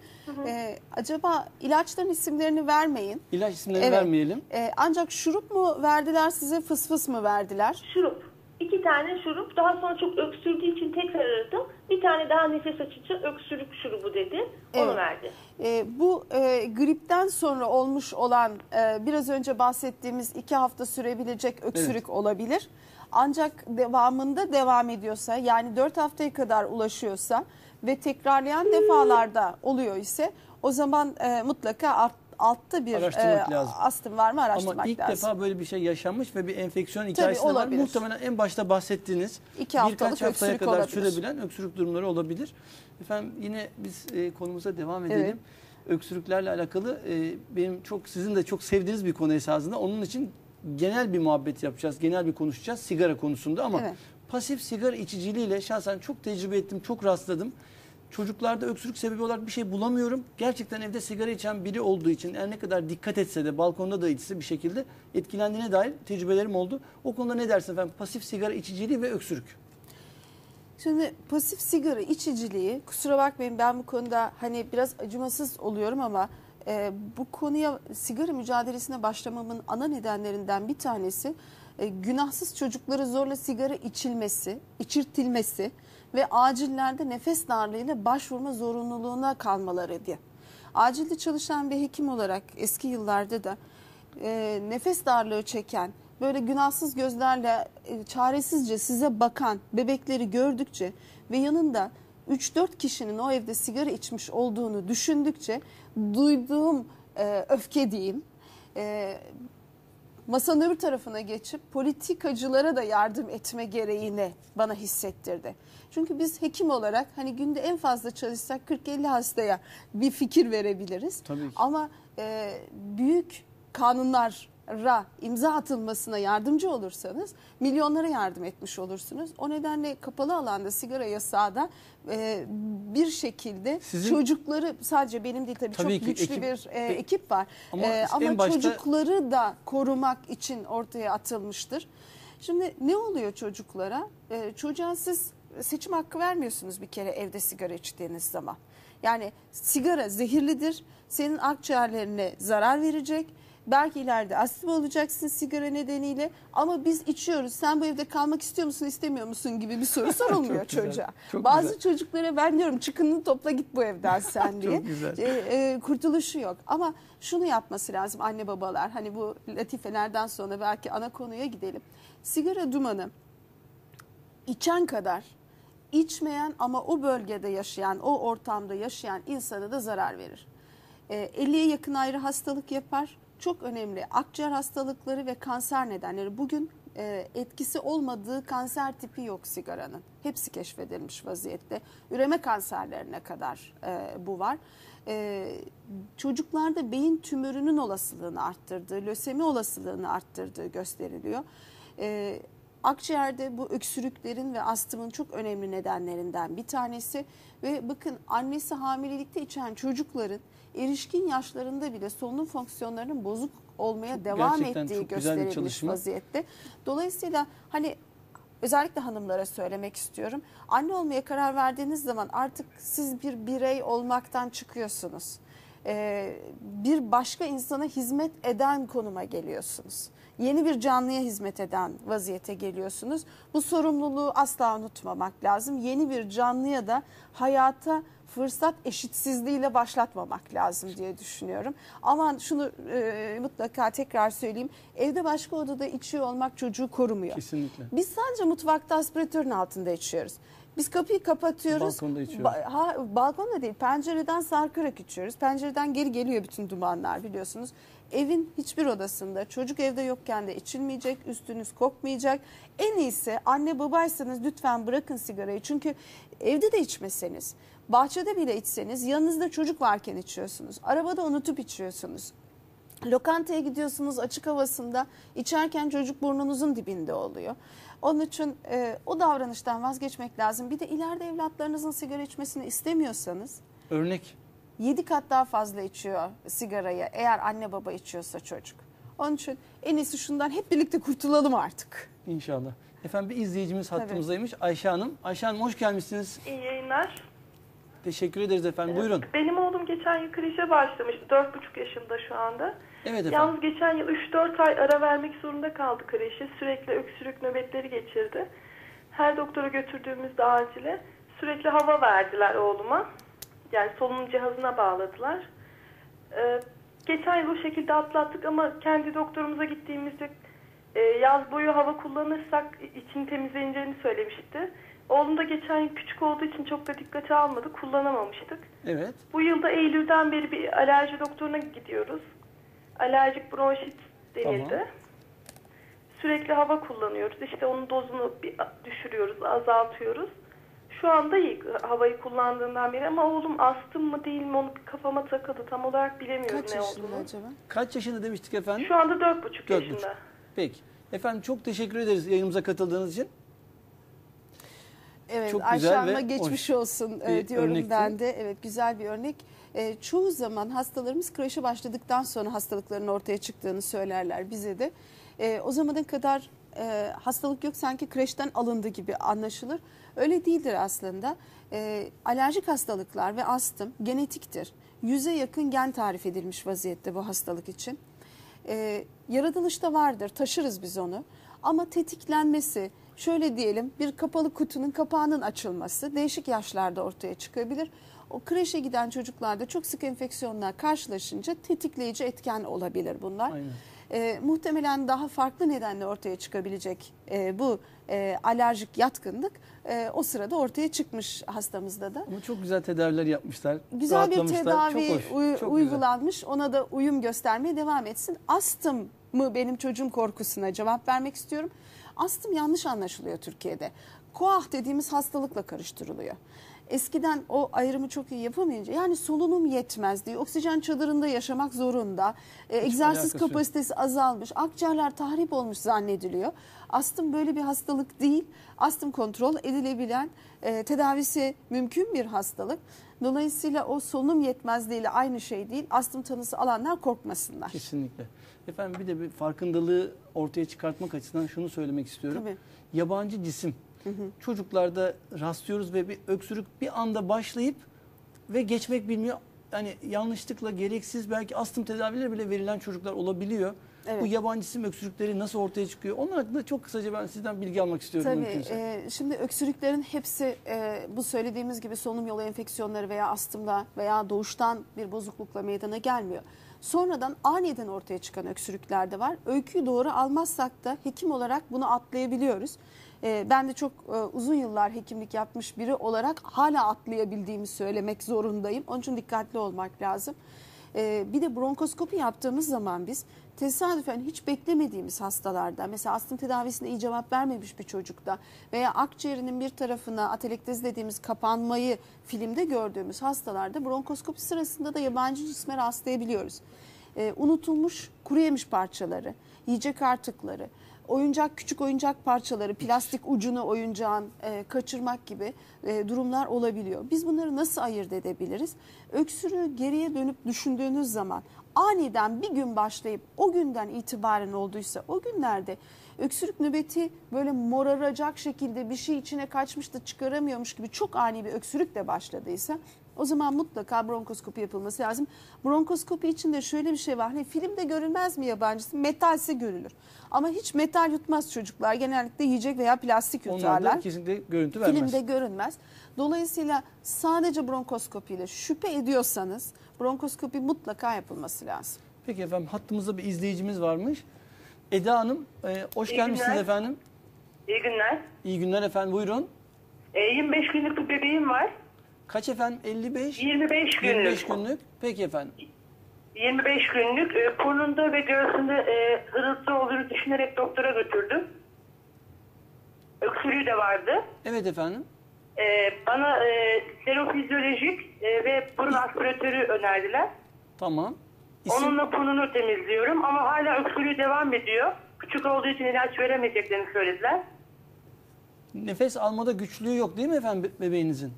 Acaba ilaçların isimlerini vermeyin. İlaç isimlerini vermeyelim. Ancak şurup mu verdiler size, fıs mı verdiler? Şurup. 2 tane şurup. Daha sonra çok öksürdüğü için tekrar aradım. tane daha nefes açıcı öksürük şurubu dedi. Onu Evet. verdi. Bu gripten sonra olmuş olan biraz önce bahsettiğimiz 2 hafta sürebilecek öksürük olabilir. Ancak devamında devam ediyorsa, yani 4 haftaya kadar ulaşıyorsa ve tekrarlayan defalarda oluyor ise, o zaman mutlaka altta bir Araştırmak lazım. astım var mı araştırmak Ama ilk lazım. defa böyle bir şey yaşanmış ve bir enfeksiyon hikayesi de var. olabilir. Muhtemelen en başta bahsettiğiniz 2 haftalık birkaç haftaya öksürük kadar olabilir. sürebilen öksürük durumları olabilir. Efendim yine biz konumuza devam edelim. Evet. Öksürüklerle alakalı benim sizin de çok sevdiğiniz bir konu esasında. Onun için genel bir muhabbet yapacağız, genel bir konuşacağız sigara konusunda ama Evet. pasif sigara içiciliğiyle şahsen çok tecrübe ettim, çok rastladım. Çocuklarda öksürük sebebi olarak bir şey bulamıyorum. Gerçekten evde sigara içen biri olduğu için her ne kadar dikkat etse de balkonda da içse bir şekilde etkilendiğine dair tecrübelerim oldu. O konuda ne dersin efendim? Pasif sigara içiciliği ve öksürük. Şimdi pasif sigara içiciliği, kusura bakmayın ben bu konuda hani biraz acımasız oluyorum ama bu konuya, sigara mücadelesine başlamamın ana nedenlerinden bir tanesi günahsız çocukları zorla sigara içirtilmesi ve acillerde nefes darlığıyla başvurma zorunluluğuna kalmalarıydı. Acilde çalışan bir hekim olarak eski yıllarda da nefes darlığı çeken, böyle günahsız gözlerle çaresizce size bakan bebekleri gördükçe ve yanında 3-4 kişinin o evde sigara içmiş olduğunu düşündükçe duyduğum öfke diyeyim, masanın öbür tarafına geçip politikacılara da yardım etme gereğini bana hissettirdi. Çünkü biz hekim olarak hani günde en fazla çalışsak 40-50 hastaya bir fikir verebiliriz. Tabii ki. Ama büyük kanunlara imza atılmasına yardımcı olursanız milyonlara yardım etmiş olursunuz. O nedenle kapalı alanda sigara yasağı da bir şekilde çocukları, sadece benim değil tabii çok ki güçlü bir ekip var. Ama başta çocukları da korumak için ortaya atılmıştır. Şimdi ne oluyor çocuklara? Çocuğa siz seçim hakkı vermiyorsunuz bir kere evde sigara içtiğiniz zaman. Yani sigara zehirlidir, senin akciğerlerine zarar verecek. Belki ileride astım olacaksın sigara nedeniyle, ama biz içiyoruz. Sen bu evde kalmak istiyor musun, istemiyor musun gibi bir soru sorulmuyor çocuğa. Bazı çocuklara ben diyorum çıkınını topla git bu evden sen diye. Kurtuluşu yok. Ama şunu yapması lazım anne babalar. Hani bu latifelerden sonra belki ana konuya gidelim. Sigara dumanı içen kadar içmeyen ama o bölgede yaşayan, o ortamda yaşayan insana da zarar verir. 50'ye yakın ayrı hastalık yapar. Çok önemli akciğer hastalıkları ve kanser nedenleri. Bugün etkisi olmadığı kanser tipi yok sigaranın. Hepsi keşfedilmiş vaziyette. Üreme kanserlerine kadar bu var. Çocuklarda beyin tümörünün olasılığını arttırdığı, lösemi olasılığını arttırdığı gösteriliyor. Akciğerde bu öksürüklerin ve astımın çok önemli nedenlerinden bir tanesi. Ve bakın, annesi hamilelikte içen çocukların erişkin yaşlarında bile solunum fonksiyonlarının bozuk olmaya devam ettiği gösterilmiş vaziyette. Dolayısıyla hani özellikle hanımlara söylemek istiyorum. Anne olmaya karar verdiğiniz zaman artık siz bir birey olmaktan çıkıyorsunuz. Bir başka insana hizmet eden konuma geliyorsunuz. Yeni bir canlıya hizmet eden vaziyete geliyorsunuz. Bu sorumluluğu asla unutmamak lazım. Yeni bir canlıya da hayata fırsat eşitsizliğiyle başlatmamak lazım diye düşünüyorum. Ama şunu mutlaka tekrar söyleyeyim. Evde başka odada içiyor olmak çocuğu korumuyor. Kesinlikle. Biz sadece mutfakta aspiratörün altında içiyoruz. Biz kapıyı kapatıyoruz. Balkonda içiyoruz. Balkonda değil, pencereden sarkarak içiyoruz. Pencereden geri geliyor bütün dumanlar, biliyorsunuz. Evin hiçbir odasında çocuk evde yokken de içilmeyecek, üstünüz kokmayacak. En iyisi anne babaysanız lütfen bırakın sigarayı. Çünkü evde de içmeseniz, bahçede bile içseniz yanınızda çocuk varken içiyorsunuz. Arabada unutup içiyorsunuz. Lokantaya gidiyorsunuz açık havasında, içerken çocuk burnunuzun dibinde oluyor. Onun için o davranıştan vazgeçmek lazım. Bir de ileride evlatlarınızın sigara içmesini istemiyorsanız, örnek 7 kat daha fazla içiyor sigarayı eğer anne baba içiyorsa çocuk. Onun için en iyisi şundan hep birlikte kurtulalım artık. İnşallah. Efendim bir izleyicimiz hattımızdaymış. Ayşe Hanım. Ayşe Hanım hoş gelmişsiniz. İyi yayınlar. Teşekkür ederiz efendim. Buyurun. Benim oğlum geçen yıl kreşe başlamış. 4,5 yaşında şu anda. Evet efendim. Yalnız geçen yıl 3-4 ay ara vermek zorunda kaldı kreşe. Sürekli öksürük nöbetleri geçirdi. Her doktora götürdüğümüzde acile Sürekli hava verdiler oğluma. Yani solunum cihazına bağladılar. Geçen yıl o şekilde atlattık ama kendi doktorumuza gittiğimizde yaz boyu hava kullanırsak için temizleneceğini söylemişti. Oğlum da geçen yıl küçük olduğu için çok da dikkate almadı, kullanamamıştık. Evet. Bu yılda Eylül'den beri bir alerji doktoruna gidiyoruz. Alerjik bronşit denildi. Tamam. Sürekli hava kullanıyoruz. İşte onun dozunu düşürüyoruz, azaltıyoruz. Şu anda iyi havayı kullandığından beri ama oğlum astım mı değil mi onu kafama takıldı. Tam olarak bilemiyorum Kaç ne yaşında olduğunu. acaba? Kaç yaşında demiştik efendim? Şu anda 4,5 4,5. yaşında. Peki. Efendim çok teşekkür ederiz yayınımıza katıldığınız için. Evet, Çok Ayşe güzel Hanım'a ve geçmiş hoş olsun bir diyorum örnekti. ben de. Evet, güzel bir örnek. Çoğu zaman hastalarımız kreşe başladıktan sonra hastalıkların ortaya çıktığını söylerler bize de. O zamana kadar hastalık yok, sanki kreşten alındı gibi anlaşılır. Öyle değildir aslında. Alerjik hastalıklar ve astım genetiktir. 100'e yakın gen tarif edilmiş vaziyette bu hastalık için. Yaratılışta vardır, taşırız biz onu. Ama tetiklenmesi, şöyle diyelim, bir kapalı kutunun kapağının açılması değişik yaşlarda ortaya çıkabilir. O kreşe giden çocuklarda çok sık enfeksiyonlar karşılaşınca tetikleyici etken olabilir bunlar. Muhtemelen daha farklı nedenle ortaya çıkabilecek bu alerjik yatkınlık o sırada ortaya çıkmış hastamızda da. Ama çok güzel tedaviler yapmışlar. Güzel bir tedavi Çok hoş, çok uygulanmış. Güzel. Ona da uyum göstermeye devam etsin. Astım mı benim çocuğum korkusuna cevap vermek istiyorum. Astım yanlış anlaşılıyor Türkiye'de. Koah dediğimiz hastalıkla karıştırılıyor. Eskiden o ayrımı çok iyi yapamayınca, yani solunum yetmez diye oksijen çadırında yaşamak zorunda, egzersiz kapasitesi azalmış, akciğerler tahrip olmuş zannediliyor. Astım böyle bir hastalık değil. Astım kontrol edilebilen, tedavisi mümkün bir hastalık. Dolayısıyla o solunum yetmezliğiyle aynı şey değil. Astım tanısı alanlar korkmasınlar. Kesinlikle. Efendim bir de bir farkındalığı ortaya çıkartmak açısından şunu söylemek istiyorum. Tabii. Yabancı cisim. Çocuklarda rastlıyoruz ve bir öksürük bir anda başlayıp ve geçmek bilmiyor. Yani yanlışlıkla gereksiz belki astım tedavileri bile verilen çocuklar olabiliyor. Evet. Bu yabancı cisim öksürükleri nasıl ortaya çıkıyor? Onun hakkında çok kısaca ben sizden bilgi almak istiyorum. Tabii. Şimdi öksürüklerin hepsi bu söylediğimiz gibi solunum yolu enfeksiyonları veya astımla veya doğuştan bir bozuklukla meydana gelmiyor. Sonradan aniden ortaya çıkan öksürükler de var. Öyküyü doğru almazsak da hekim olarak bunu atlayabiliyoruz. Ben de çok uzun yıllar hekimlik yapmış biri olarak hala atlayabildiğimi söylemek zorundayım. Onun için dikkatli olmak lazım. Bir de bronkoskopi yaptığımız zaman biz tesadüfen hiç beklemediğimiz hastalarda, mesela astım tedavisine iyi cevap vermemiş bir çocukta veya akciğerinin bir tarafına atelektezi dediğimiz kapanmayı filmde gördüğümüz hastalarda bronkoskopi sırasında da yabancı cisme rastlayabiliyoruz. Unutulmuş kuru yemiş parçaları, yiyecek artıkları, küçük oyuncak parçaları, plastik ucunu oyuncağın kaçırmak gibi durumlar olabiliyor. Biz bunları nasıl ayırt edebiliriz? Öksürüğü geriye dönüp düşündüğünüz zaman aniden bir gün başlayıp o günden itibaren olduysa, o günlerde öksürük nöbeti böyle moraracak şekilde bir şey içine kaçmış da çıkaramıyormuş gibi çok ani bir öksürükle başladıysa, o zaman mutlaka bronkoskopi yapılması lazım. Bronkoskopi için de şöyle bir şey var. Hani filmde görülmez mi yabancısı? Metalse görülür. Ama hiç metal yutmaz çocuklar. Genellikle yiyecek veya plastik yutarlar. Onlar da kesinlikle görüntü vermez. Filmde görünmez. Dolayısıyla sadece bronkoskopiyle şüphe ediyorsanız bronkoskopi mutlaka yapılması lazım. Peki efendim, hattımızda bir izleyicimiz varmış. Eda Hanım, hoş gelmişsiniz günler. efendim. İyi günler. İyi günler efendim, buyurun. 25 günlük bir bebeğim var. Kaç efendim? 55? 25 günlük. 25 günlük. Peki efendim. 25 günlük. Burnunda ve göğsünde hırıltı olduğunu düşünerek doktora götürdüm. Öksürüğü de vardı. Evet efendim. Bana serofizyolojik ve burun aspiratörü önerdiler. Tamam. Onunla burnunu temizliyorum ama hala öksürüğü devam ediyor. Küçük olduğu için ilaç veremeyeceklerini söylediler. Nefes almada güçlüğü yok değil mi efendim bebeğinizin?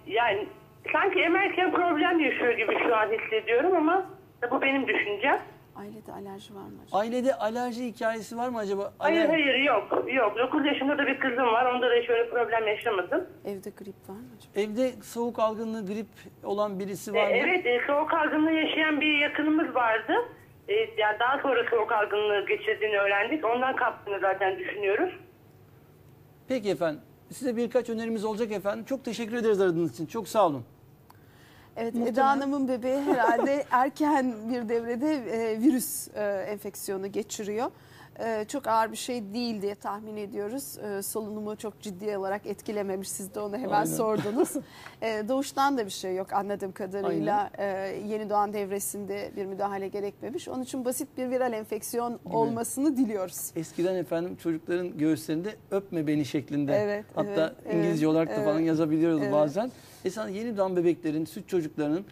Yani sanki emerken problem yaşıyor gibi şu an hissediyorum ama bu benim düşüncem. Ailede alerji var mı acaba? Ailede alerji hikayesi var mı acaba? Hayır yok. 9 yaşında da bir kızım var. Onda da hiç öyle problem yaşamadım. Evde grip var mı acaba? Evde soğuk algınlığı, grip olan birisi var mı? Evet, soğuk algınlığı yaşayan bir yakınımız vardı. Yani daha sonra soğuk algınlığı geçirdiğini öğrendik. Ondan kaptığını zaten düşünüyoruz. Peki efendim. size birkaç önerimiz olacak efendim. Çok teşekkür ederiz aradığınız için. Çok sağ olun. Evet, Muhtemelen- Eda Hanım'ın bebeği herhalde erken bir devrede virüs enfeksiyonu geçiriyor. Çok ağır bir şey değil diye tahmin ediyoruz. Solunumu çok ciddi olarak etkilememiş. Siz de onu hemen Aynen. sordunuz. Doğuştan da bir şey yok anladığım kadarıyla. Yeni doğan devresinde bir müdahale gerekmemiş. Onun için basit bir viral enfeksiyon olmasını diliyoruz. Eskiden efendim çocukların göğüslerinde öpme beni şeklinde. Evet, Hatta evet, İngilizce olarak da evet, falan yazabiliyoruz evet. bazen. Esas yeni doğan bebeklerin, süt çocuklarının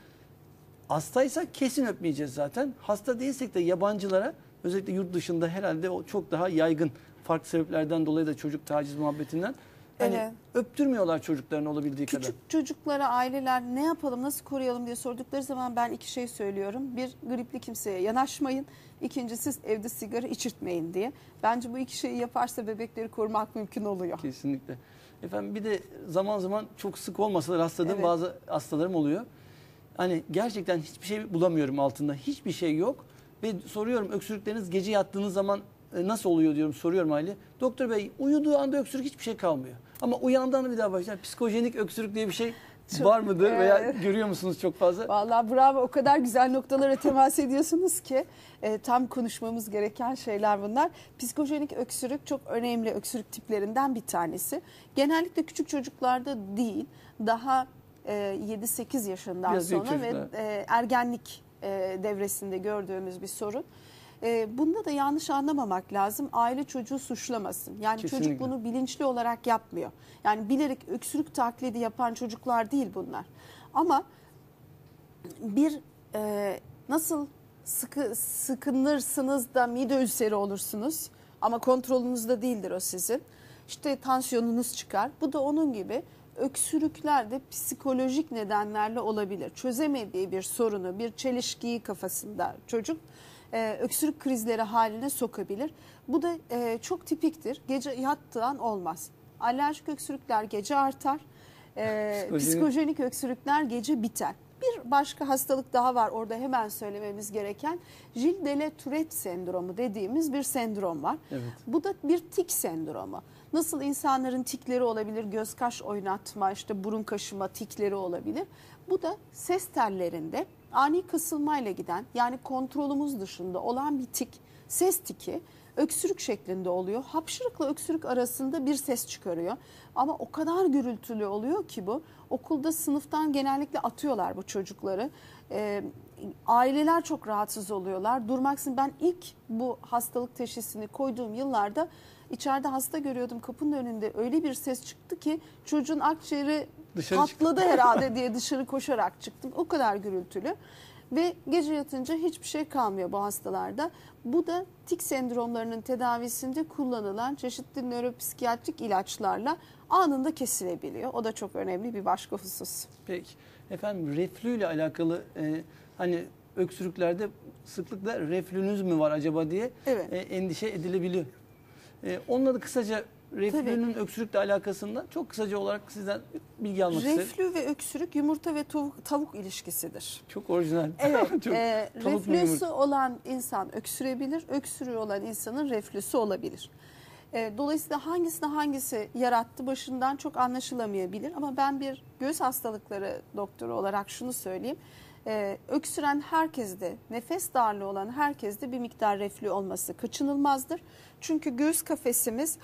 hastaysak kesin öpmeyeceğiz zaten. Hasta değilsek de yabancılara, özellikle yurt dışında herhalde o çok daha yaygın, farklı sebeplerden dolayı da çocuk taciz muhabbetinden. Hani Evet. öptürmüyorlar çocuklarını olabildiği kadar. Küçük çocuklara aileler ne yapalım, nasıl koruyalım diye sordukları zaman ben iki şey söylüyorum. Bir, gripli kimseye yanaşmayın. İkincisi, evde sigara içirtmeyin diye. Bence bu iki şeyi yaparsa bebekleri korumak mümkün oluyor. Kesinlikle. Efendim bir de zaman zaman çok sık olmasa da rastladığım Evet. bazı hastalarım oluyor. Hani gerçekten hiçbir şey bulamıyorum altında. Hiçbir şey yok. Ve soruyorum, öksürükleriniz gece yattığınız zaman nasıl oluyor diyorum, soruyorum aile. Doktor bey, uyuduğu anda öksürük hiçbir şey kalmıyor. Ama uyandığında bir daha başlar. Psikojenik öksürük diye bir şey var mıdır veya görüyor musunuz çok fazla? Vallahi bravo, o kadar güzel noktalara temas ediyorsunuz ki tam konuşmamız gereken şeyler bunlar. Psikojenik öksürük çok önemli öksürük tiplerinden bir tanesi. Genellikle küçük çocuklarda değil, daha 7-8 yaşından Biraz büyük sonra ve çocuklar. ergenlik devresinde gördüğümüz bir sorun. Bunda da yanlış anlamamak lazım. Aile çocuğu suçlamasın. Yani Kesinlikle. çocuk bunu bilinçli olarak yapmıyor. Yani bilerek öksürük taklidi yapan çocuklar değil bunlar. Ama bir nasıl sıkınırsınız da mide ülseri olursunuz ama kontrolünüzde değildir o sizin. İşte tansiyonunuz çıkar. Bu da onun gibi. Öksürükler de psikolojik nedenlerle olabilir. Çözemediği bir sorunu, bir çelişkiyi kafasında çocuk öksürük krizleri haline sokabilir. Bu da çok tipiktir. Gece yattığı an olmaz. Alerjik öksürükler gece artar. Psikojenik öksürükler gece biter. Bir başka hastalık daha var orada hemen söylememiz gereken. Gilles de la Tourette sendromu dediğimiz bir sendrom var. Evet. Bu da bir tik sendromu. Nasıl insanların tikleri olabilir, göz kaş oynatma, işte burun kaşıma tikleri olabilir. Bu da ses tellerinde ani kasılmayla giden, yani kontrolümüz dışında olan bir tik, ses tiki öksürük şeklinde oluyor. Hapşırıkla öksürük arasında bir ses çıkarıyor. Ama o kadar gürültülü oluyor ki bu. Okulda sınıftan genellikle atıyorlar bu çocukları. Aileler çok rahatsız oluyorlar. Durmaksızın ben ilk bu hastalık teşhisini koyduğum yıllarda içeride hasta görüyordum, kapının önünde öyle bir ses çıktı ki çocuğun akciğeri Dışarı patladı herhalde diye dışarı koşarak çıktım. O kadar gürültülü. Ve gece yatınca hiçbir şey kalmıyor bu hastalarda. Bu da tik sendromlarının tedavisinde kullanılan çeşitli nöropsikiyatrik ilaçlarla anında kesilebiliyor. O da çok önemli bir başka husus. Peki. Efendim reflü ile alakalı hani öksürüklerde sıklıkla reflünüz mü var acaba diye Evet. endişe edilebiliyor. Onunla da kısaca reflünün öksürükle alakasından çok kısaca olarak sizden bilgi almak isterim. Reflü ve öksürük yumurta ve tavuk ilişkisidir. Çok orijinal. Evet, Çok tavuk mu reflüsü yumurta? olan insan öksürebilir, öksürüğü olan insanın reflüsü olabilir. Dolayısıyla hangisine hangisi yarattı başından çok anlaşılamayabilir. Ama ben bir göğüs hastalıkları doktoru olarak şunu söyleyeyim. Öksüren herkeste, nefes darlığı olan herkeste bir miktar reflü olması kaçınılmazdır. Çünkü göğüs kafesimiz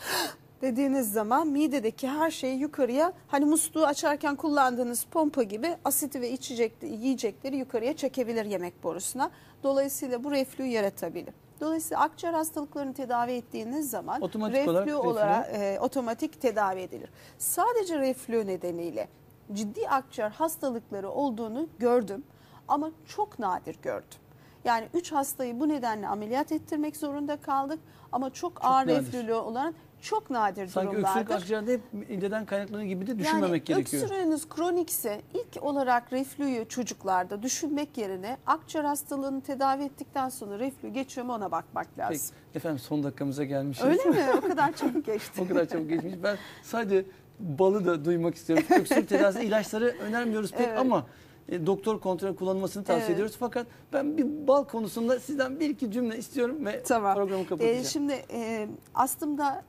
dediğiniz zaman midedeki her şeyi yukarıya, hani musluğu açarken kullandığınız pompa gibi asiti ve yiyecekleri yukarıya çekebilir yemek borusuna. Dolayısıyla bu reflüyü yaratabilir. Dolayısıyla akciğer hastalıklarını tedavi ettiğiniz zaman Otomatik olarak otomatik tedavi edilir. Sadece reflü nedeniyle ciddi akciğer hastalıkları olduğunu gördüm ama çok nadir gördüm. Yani 3 hastayı bu nedenle ameliyat ettirmek zorunda kaldık ama çok ağır nadir. reflülü olan çok nadir Sanki durumlardır. öksürük akciğerde hep mideden kaynaklanıyor gibi de düşünmemek gerekiyor. Öksürüğünüz kronikse ilk olarak reflüyü çocuklarda düşünmek yerine akciğer hastalığını tedavi ettikten sonra reflü geçiyor mu ona bakmak lazım. Peki. Efendim son dakikamıza gelmişiz. Öyle mi? O kadar çabuk geçti. O kadar çabuk geçmiş. Ben sadece balı da duymak istiyorum. Öksürük tedavisi ilaçları önermiyoruz pek Evet. ama doktor kontrol kullanılmasını tavsiye ediyoruz. Fakat ben bir bal konusunda sizden bir iki cümle istiyorum ve Tamam. programı kapatacağım. Şimdi astımda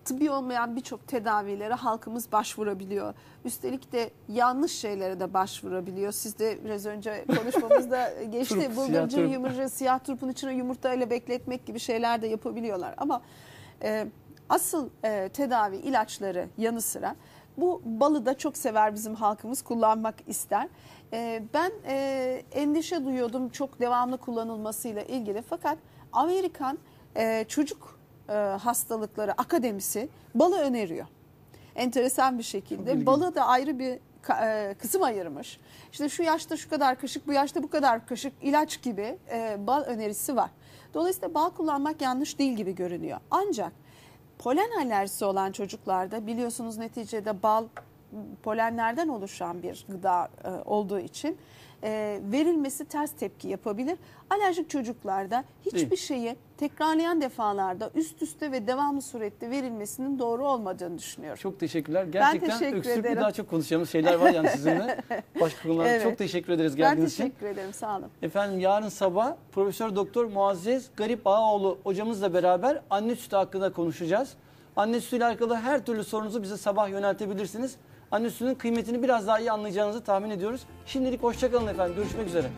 tıbbi olmayan birçok tedavilere halkımız başvurabiliyor. Üstelik de yanlış şeylere de başvurabiliyor. Siz de biraz önce konuşmamızda geçti. Turp, siyah Bıldırcın turp. yumurta, siyah turpun içine yumurtayla bekletmek gibi şeyler de yapabiliyorlar. Ama asıl tedavi ilaçları yanı sıra bu balı da çok sever bizim halkımız, kullanmak ister. Ben endişe duyuyordum çok devamlı kullanılmasıyla ilgili. Fakat Amerikan Çocuk Hastalıkları Akademisi balı öneriyor. Enteresan bir şekilde balı da ayrı bir kısım ayırmış. İşte şu yaşta şu kadar kaşık, bu yaşta bu kadar kaşık ilaç gibi bal önerisi var. Dolayısıyla bal kullanmak yanlış değil gibi görünüyor. Ancak polen alerjisi olan çocuklarda biliyorsunuz neticede bal polenlerden oluşan bir gıda olduğu için verilmesi ters tepki yapabilir. Alerjik çocuklarda hiçbir şeyi tekrarlayan defalarda üst üste ve devamlı surette verilmesinin doğru olmadığını düşünüyorum. Çok teşekkürler. Gerçekten teşekkür öksürükle ederim. daha çok konuşacağımız şeyler var yani sizinle. Başka konularda Evet. çok teşekkür ederiz Ben geldiğiniz için. teşekkür ederim. Sağ olun. Efendim yarın sabah Profesör Doktor Muazzez Garip Ağaoğlu hocamızla beraber anne sütü hakkında konuşacağız. Anne sütüyle alakalı her türlü sorunuzu bize sabah yöneltebilirsiniz. Anne sütünün kıymetini biraz daha iyi anlayacağınızı tahmin ediyoruz. Şimdilik hoşça kalın efendim. Görüşmek üzere.